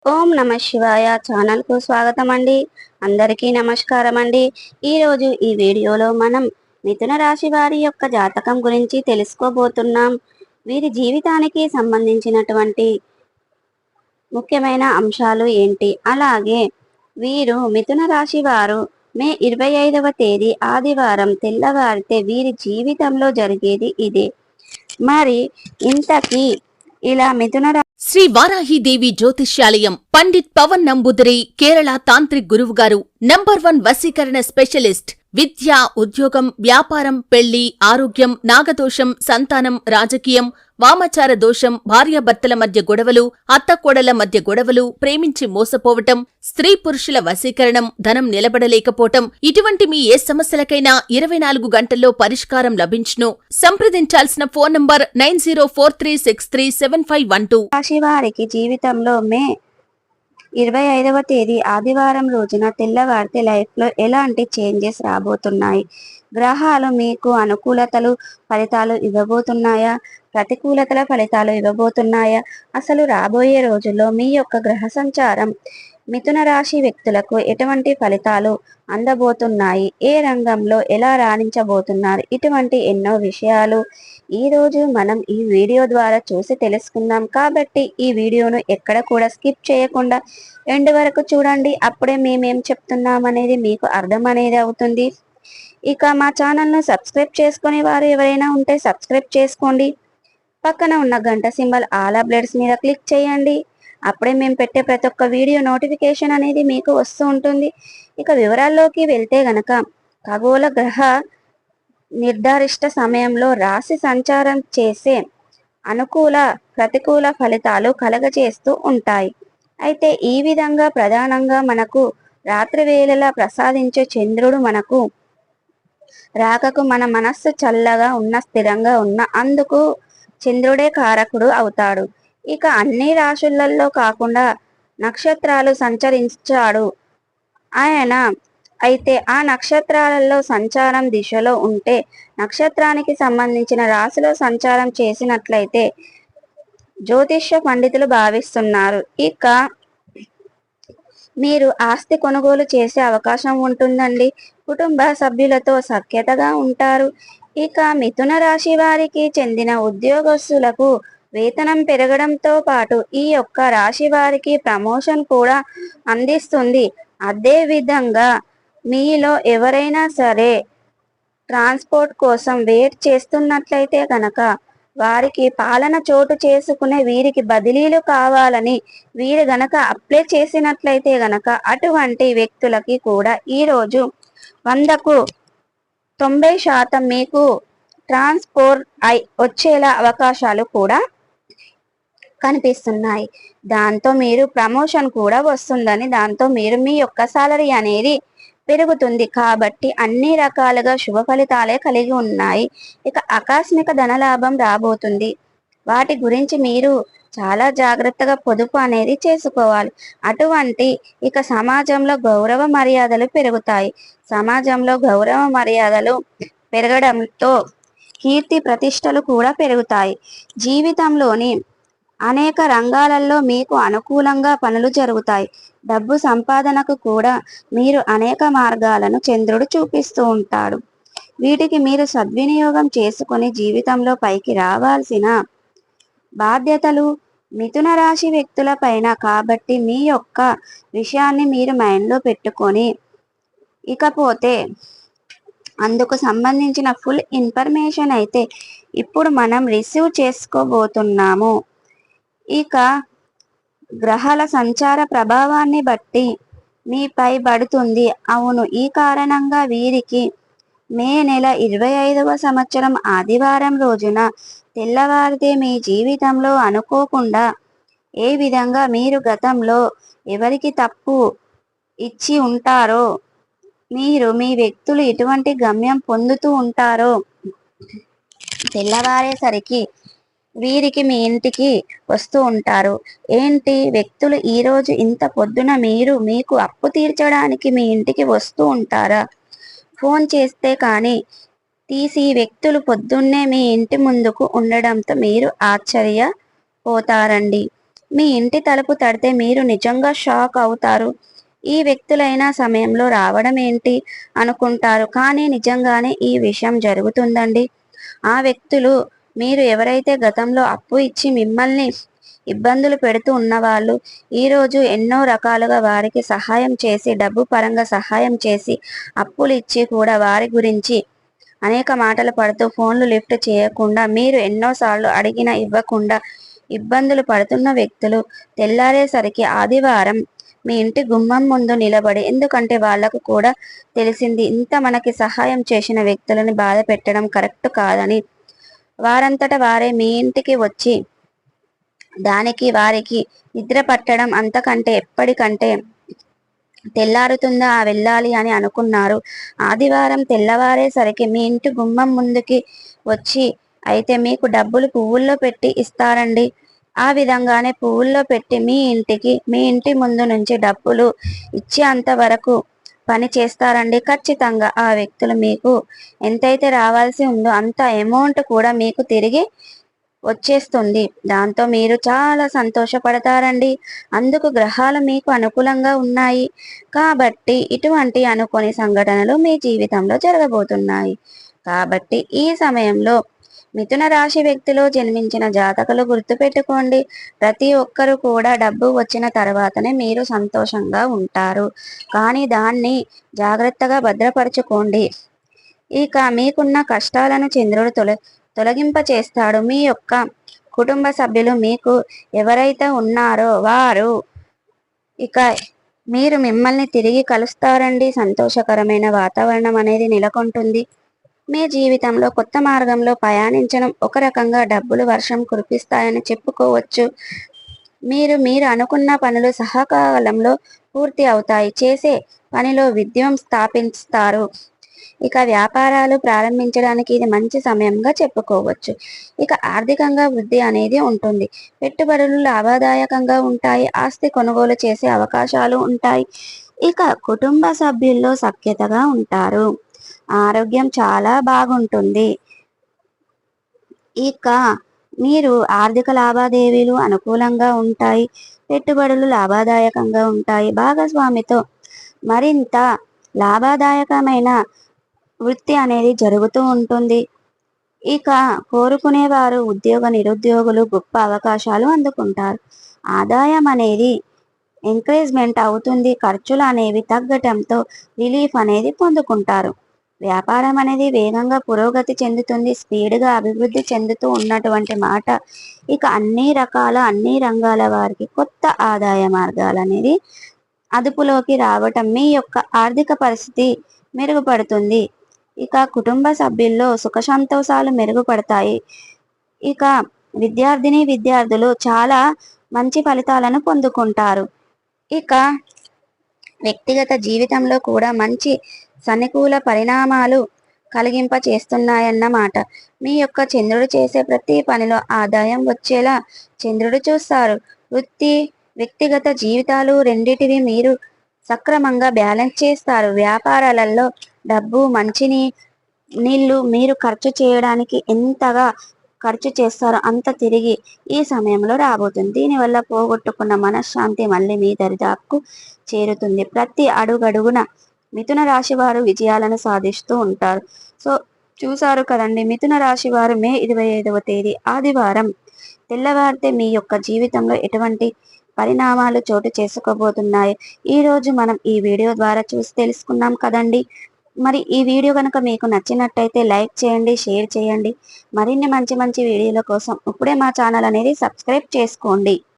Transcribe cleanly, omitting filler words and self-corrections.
ఓం నమ శివాయ ఛానల్కు స్వాగతం అండి. అందరికీ నమస్కారం అండి. ఈరోజు ఈ వీడియోలో మనం మిథున రాశి వారి యొక్క జాతకం గురించి తెలుసుకోబోతున్నాం. వీరి జీవితానికి సంబంధించినటువంటి ముఖ్యమైన అంశాలు ఏంటి, అలాగే వీరు మిథున రాశి వారు మే 25వ తేదీ ఆదివారం తెల్లవారితే వీరి జీవితంలో జరిగేది ఇదే. మరి ఇంతకీ ఇలా శ్రీ వారాహిదేవి జ్యోతిష్యాలయం పండిత్ పవన్ నంబూదరి కేరళ తాంత్రిక్ గురువుగారు నంబర్ 1 వశీకరణ స్పెషలిస్ట్. విద్య, ఉద్యోగం, వ్యాపారం, పెళ్లి, ఆరోగ్యం, నాగదోషం, సంతానం, రాజకీయం, వామాచార దోషం, భార్యాభర్తల మధ్య గొడవలు, అత్తకోడల మధ్య గొడవలు, ప్రేమించి మోసపోవటం, స్త్రీ పురుషుల వశీకరణం, ధనం నిలబడలేకపోవటం, ఇటువంటి మీ ఏ సమస్యలకైనా 24 గంటల్లో పరిష్కారం లభించును. సంప్రదించాల్సిన ఫోన్ నంబర్ 9043637512. రాశి వారికి జీవితంలో మే 25వ తేదీ ఆదివారం రోజున తెల్లవారితే లైఫ్లో ఎలాంటి చేంజెస్ రాబోతున్నాయి? గ్రహాలు మీకు అనుకూలతలు ఫలితాలు ఇవ్వబోతున్నాయా, ప్రతికూలతల ఫలితాలు ఇవ్వబోతున్నాయా? అసలు రాబోయే రోజుల్లో మీ యొక్క గ్రహ సంచారం మిథున రాశి వ్యక్తులకు ఎటువంటి ఫలితాలు అందబోతున్నాయి, ఏ రంగంలో ఎలా రాణించబోతున్నారు, ఇటువంటి ఎన్నో విషయాలు ఈరోజు మనం ఈ వీడియో ద్వారా చూసి తెలుసుకుందాం. కాబట్టి ఈ వీడియోను ఎక్కడ కూడా స్కిప్ చేయకుండా ఎండ్ వరకు చూడండి. అప్పుడే మేమేం చెప్తున్నాం అనేది మీకు అర్థం అనేది అవుతుంది. ఇక మా ఛానల్ను సబ్స్క్రైబ్ చేసుకునే వారు ఎవరైనా ఉంటే సబ్స్క్రైబ్ చేసుకోండి. పక్కన ఉన్న గంట సింబల్ ఆల్ అప్డేట్స్ మీద క్లిక్ చేయండి. అప్పుడే మేము పెట్టే ప్రతి ఒక్క వీడియో నోటిఫికేషన్ అనేది మీకు వస్తూ ఉంటుంది. ఇక వివరాల్లోకి వెళ్తే గనక ఖగోళ గ్రహ నిర్ధారిష్ట సమయంలో రాశి సంచారం చేసే అనుకూల ప్రతికూల ఫలితాలు కలగజేస్తూ ఉంటాయి. అయితే ఈ విధంగా ప్రధానంగా మనకు రాత్రి వేళలా ప్రసాదించే చంద్రుడు మనకు రాకకు మన మనస్సు చల్లగా ఉన్న స్థిరంగా ఉన్న అందుకు చంద్రుడే కారకుడు అవుతాడు. ఇక అన్ని రాశులలో కాకుండా నక్షత్రాలు సంచరించాడు ఆయన. అయితే ఆ నక్షత్రాలలో సంచారం దిశలో ఉంటే నక్షత్రానికి సంబంధించిన రాశిలో సంచారం చేసినట్లయితే జ్యోతిష్య పండితులు భావిస్తున్నారు ఇక మీరు ఆస్తి కొనుగోలు చేసే అవకాశం ఉంటుందండి. కుటుంబ సభ్యులతో సఖ్యతగా ఉంటారు. ఇక మిథున రాశి వారికి చెందిన ఉద్యోగస్తులకు వేతనం పెరగడంతో పాటు ఈ యొక్క రాశి వారికి ప్రమోషన్ కూడా అందిస్తుంది. అదే విధంగా మీలో ఎవరైనా సరే ట్రాన్స్పోర్ట్ కోసం వెయిట్ చేస్తున్నట్లయితే కనుక వారికి పాలన చోటు చేసుకునే వీరికి బదిలీలు కావాలని వీరు గనక అప్లై చేసినట్లయితే గనక అటువంటి వ్యక్తులకి కూడా ఈరోజు 100కు 90% మీకు ట్రాన్స్పోర్ట్ వచ్చేలా అవకాశాలు కూడా కనిపిస్తున్నాయి. దాంతో మీరు ప్రమోషన్ కూడా వస్తుందని, దాంతో మీరు మీ యొక్క సాలరీ అనేది పెరుగుతుంది. కాబట్టి అన్ని రకాలుగా శుభ ఫలితాలే కలిగి ఉన్నాయి. ఇక ఆకస్మిక ధనలాభం రాబోతుంది. వాటి గురించి మీరు చాలా జాగ్రత్తగా పొదుపు అనేది చేసుకోవాలి. అటువంటి ఇక సమాజంలో గౌరవ మర్యాదలు పెరుగుతాయి. సమాజంలో గౌరవ మర్యాదలు పెరగడంతో కీర్తి ప్రతిష్టలు కూడా పెరుగుతాయి. జీవితంలోని అనేక రంగాలలో మీకు అనుకూలంగా పనులు జరుగుతాయి. డబ్బు సంపాదనకు కూడా మీరు అనేక మార్గాలను చంద్రుడు చూపిస్తూ ఉంటాడు. వీటికి మీరు సద్వినియోగం చేసుకొని జీవితంలో పైకి రావాల్సిన బాధ్యతలు మిథున రాశి వ్యక్తుల పైన. కాబట్టి మీ యొక్క విషయాన్ని మీరు మైండ్లో పెట్టుకొని ఇకపోతే అందుకు సంబంధించిన ఫుల్ ఇన్ఫర్మేషన్ అయితే ఇప్పుడు మనం రిసీవ్ చేసుకోబోతున్నాము. ఇక గ్రహాల సంచార ప్రభావాన్ని బట్టి మీపై పడుతుంది. అవును, ఈ కారణంగా వీరికి మే నెల 25వ సంవత్సరం ఆదివారం రోజున తెల్లవారితే మీ జీవితంలో అనుకోకుండా ఏ విధంగా మీరు గతంలో ఎవరికి తప్పు ఇచ్చి ఉంటారో, మీరు మీ వ్యక్తులు ఎటువంటి గమ్యం పొందుతూ ఉంటారో తెల్లవారేసరికి వీరికి మీ ఇంటికి వస్తూ ఉంటారు. ఏంటి వ్యక్తులు ఈరోజు ఇంత పొద్దున మీకు అప్పు తీర్చడానికి మీ ఇంటికి వస్తూ ఉంటారా? ఫోన్ చేస్తే కానీ తీసి వ్యక్తులు పొద్దున్నే మీ ఇంటి ముందుకు ఉండడంతో మీరు ఆశ్చర్యపోతారండి. మీ ఇంటి తలుపు తడితే మీరు నిజంగా షాక్ అవుతారు. ఈ వ్యక్తులైన సమయంలో రావడం ఏంటి అనుకుంటారు, కానీ నిజంగానే ఈ విషయం జరుగుతుందండి. ఆ వ్యక్తులు మీరు ఎవరైతే గతంలో అప్పు ఇచ్చి మిమ్మల్ని ఇబ్బందులు పెడుతూ ఉన్నవాళ్ళు, ఈరోజు ఎన్నో రకాలుగా వారికి సహాయం చేసి, డబ్బు పరంగా సహాయం చేసి, అప్పులు ఇచ్చి కూడా వారి గురించి అనేక మాటలు పడుతూ ఫోన్లు లిఫ్ట్ చేయకుండా, మీరు ఎన్నోసార్లు అడిగినా ఇవ్వకుండా ఇబ్బందులు పడుతున్న వ్యక్తులు తెల్లారేసరికి ఆదివారం మీ ఇంటి గుమ్మం ముందు నిలబడి, ఎందుకంటే వాళ్లకు కూడా తెలిసింది ఇంత మనకి సహాయం చేసిన వ్యక్తులని బాధ పెట్టడం కరెక్ట్ కాదని, వారంతట వారే మీ ఇంటికి వచ్చి దానికి వారికి నిద్ర పట్టడం అంతకంటే ఎప్పటికంటే తెల్లారుతుందా వెళ్ళాలి అని అనుకున్నారు. ఆదివారం తెల్లవారేసరికి మీ ఇంటి గుమ్మం ముందుకి వచ్చి అయితే మీకు డబ్బులు పువ్వుల్లో పెట్టి ఇస్తారండి. ఆ విధంగానే పువ్వుల్లో పెట్టి మీ ఇంటి ముందు నుంచి డబ్బులు ఇచ్చేంత వరకు పని చేస్తారండి. ఖచ్చితంగా ఆ వ్యక్తులు మీకు ఎంతైతే రావాల్సి ఉందో అంత అమౌంట్ కూడా మీకు తిరిగి వచ్చేస్తుంది. దాంతో మీరు చాలా సంతోషపడతారండి. అందుకు గ్రహాలు మీకు అనుకూలంగా ఉన్నాయి కాబట్టి ఇటువంటి అనుకోని సంఘటనలు మీ జీవితంలో జరగబోతున్నాయి. కాబట్టి ఈ సమయంలో మిథున రాశి వ్యక్తిలో జన్మించిన జాతకులు గుర్తుపెట్టుకోండి, ప్రతి ఒక్కరు కూడా డబ్బు వచ్చిన తర్వాతనే మీరు సంతోషంగా ఉంటారు. కానీ దాన్ని జాగ్రత్తగా భద్రపరచుకోండి. ఇక మీకున్న కష్టాలను చంద్రుడు తొలగింప చేస్తాడు. మీ యొక్క కుటుంబ సభ్యులు మీకు ఎవరైతే ఉన్నారో వారు ఇక మీరు మిమ్మల్ని తిరిగి కలుస్తారండి. సంతోషకరమైన వాతావరణం అనేది నెలకొంటుంది. మీ జీవితంలో కొత్త మార్గంలో పయనించడం ఒక రకంగా డబ్బులు వర్షం కురిపిస్తాయని చెప్పుకోవచ్చు. మీరు అనుకున్న పనులు సకాలంలో పూర్తి అవుతాయి. చేసే పనిలో విజయం స్థాపిస్తారు. ఇక వ్యాపారాలు ప్రారంభించడానికి ఇది మంచి సమయంగా చెప్పుకోవచ్చు. ఇక ఆర్థికంగా వృద్ధి అనేది ఉంటుంది. పెట్టుబడులు లాభదాయకంగా ఉంటాయి. ఆస్తి కొనుగోలు చేసే అవకాశాలు ఉంటాయి. ఇక కుటుంబ సభ్యుల్లో సఖ్యతగా ఉంటారు. ఆరోగ్యం చాలా బాగుంటుంది. ఇక మీరు ఆర్థిక లావాదేవీలు అనుకూలంగా ఉంటాయి. పెట్టుబడులు లాభదాయకంగా ఉంటాయి. భాగస్వామితో మరింత లాభదాయకమైన వృత్తి అనేది జరుగుతూ ఉంటుంది. ఇక కోరుకునేవారు ఉద్యోగ నిరుద్యోగులు గొప్ప అవకాశాలు అందుకుంటారు. ఆదాయం అనేది ఎంకరేజ్మెంట్ అవుతుంది. ఖర్చులు అనేవి తగ్గటంతో రిలీఫ్ అనేది పొందుకుంటారు. వ్యాపారం అనేది వేగంగా పురోగతి చెందుతుంది. స్పీడ్గా అభివృద్ధి చెందుతూ ఉన్నటువంటి మాట. ఇక అన్ని రంగాల వారికి కొత్త ఆదాయ మార్గాలు అనేది అదుపులోకి రావటం మీ యొక్క ఆర్థిక పరిస్థితి మెరుగుపడుతుంది. ఇక కుటుంబ సభ్యుల్లో సుఖ సంతోషాలు మెరుగుపడతాయి. ఇక విద్యార్థులు చాలా మంచి ఫలితాలను పొందుకుంటారు. ఇక వ్యక్తిగత జీవితంలో కూడా మంచి సానుకూల పరిణామాలు కలిగింప చేస్తున్నాయన్నమాట. మీ యొక్క చంద్రుడు చేసే ప్రతి పనిలో ఆదాయం వచ్చేలా చంద్రుడు చూస్తారు. వృత్తి వ్యక్తిగత జీవితాలు రెండిటివి మీరు సక్రమంగా బ్యాలెన్స్ చేస్తారు. వ్యాపారాలలో డబ్బు నీళ్లు మీరు ఖర్చు చేయడానికి ఎంతగా ఖర్చు చేస్తారో అంత తిరిగి ఈ సమయంలో రాబోతుంది. దీనివల్ల పోగొట్టుకున్న మనశ్శాంతి మళ్ళీ మీ దరిదాపుకు చేరుతుంది. ప్రతి అడుగడుగున మిథున రాశి వారు విజయాలను సాధిస్తూ ఉంటారు. సో చూసారు కదండి, మిథున రాశి వారు మే 25వ తేదీ ఆదివారం తెల్లవారితే మీ యొక్క జీవితంలో ఎటువంటి పరిణామాలు చోటు చేసుకోబోతున్నాయి ఈరోజు మనం ఈ వీడియో ద్వారా చూసి తెలుసుకున్నాం కదండి. మరి ఈ వీడియో కనుక మీకు నచ్చినట్టయితే లైక్ చేయండి, షేర్ చేయండి. మరిన్ని మంచి వీడియోల కోసం ఇప్పుడే మా ఛానల్ అనేది సబ్స్క్రైబ్ చేసుకోండి.